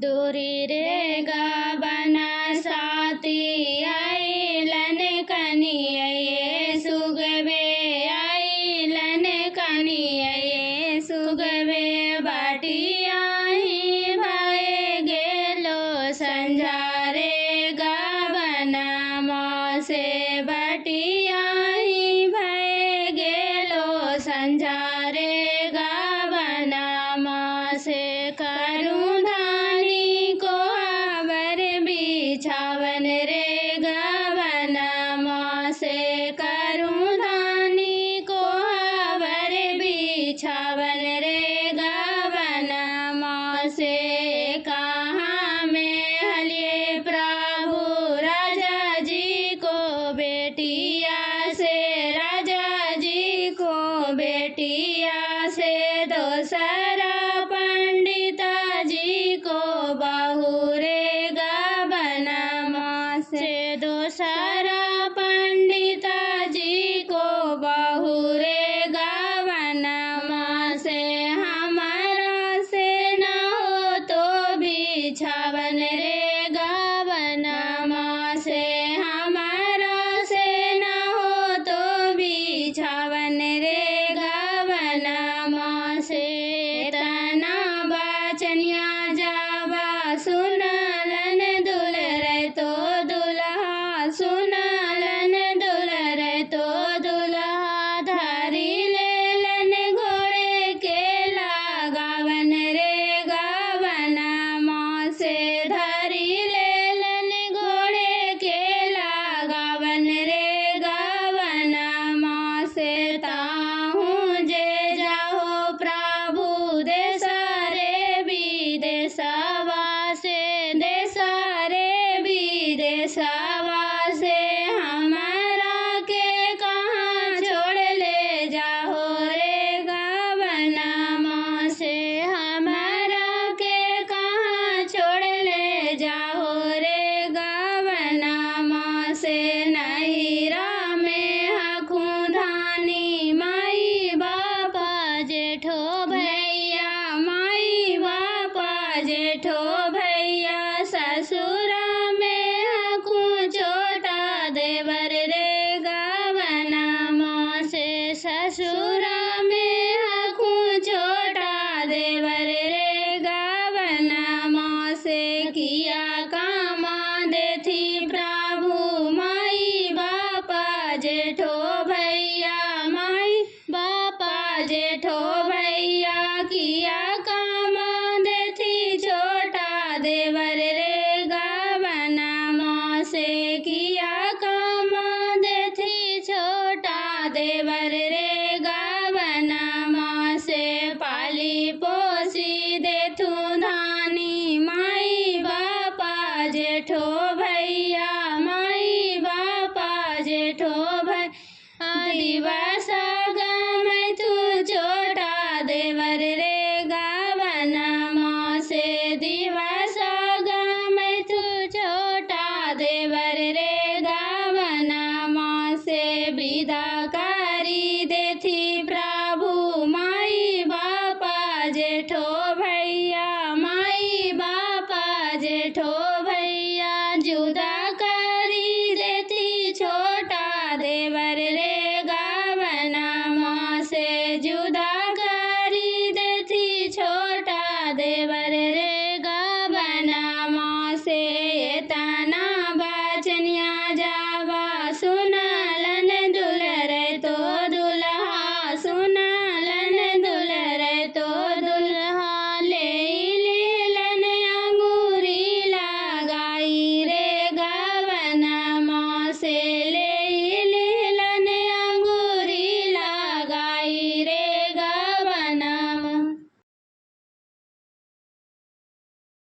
दूरी रे गावना साथी आइलन कनिये सुगवे आइलन कनिये सुगवे बाटी आई भाई गेलो संजारे गावना मोसे बाटी आई भाई गेलो संजारे गावना मोसे करूँ धानी को आवर बिछावन रे गावना मोसे करूँ धानी को आवर बिछावन रे गावना मोसे कहाँ में हलिए प्रभु राजा जी को बेटिया से राजा जी को बेटिया से दोसरा पंडिता जी को बहू रे गावना मोसे दोसरा पंडिता जी को बहू रे गावना मोसे हमारा से न हो तो बिछावन रे गावना मोसे हमारा से न हो तो बिछावन रे गावना मोसे तना बचनिया जावा सुनलन दुलरे तो दुल्हा सुनलन दुलरे तो दुल्हा धारी लेलन घोड़े के लगावन रे गावना मोसे धारी लेलन घोड़े के लगावन रे गावना मोसे ताहूँ जे जाहो प्रभु देसारे विदेशवा से देसारे विदेशवा से हमारा के कहाँ छोड़ ले जाहो रे गावना मोसे हमारा के कहाँ छोड़ ले जाहो रे गावना मोसे नहिरा में हखूँ धानी माई बापा जेठो भैया माई बापा जेठो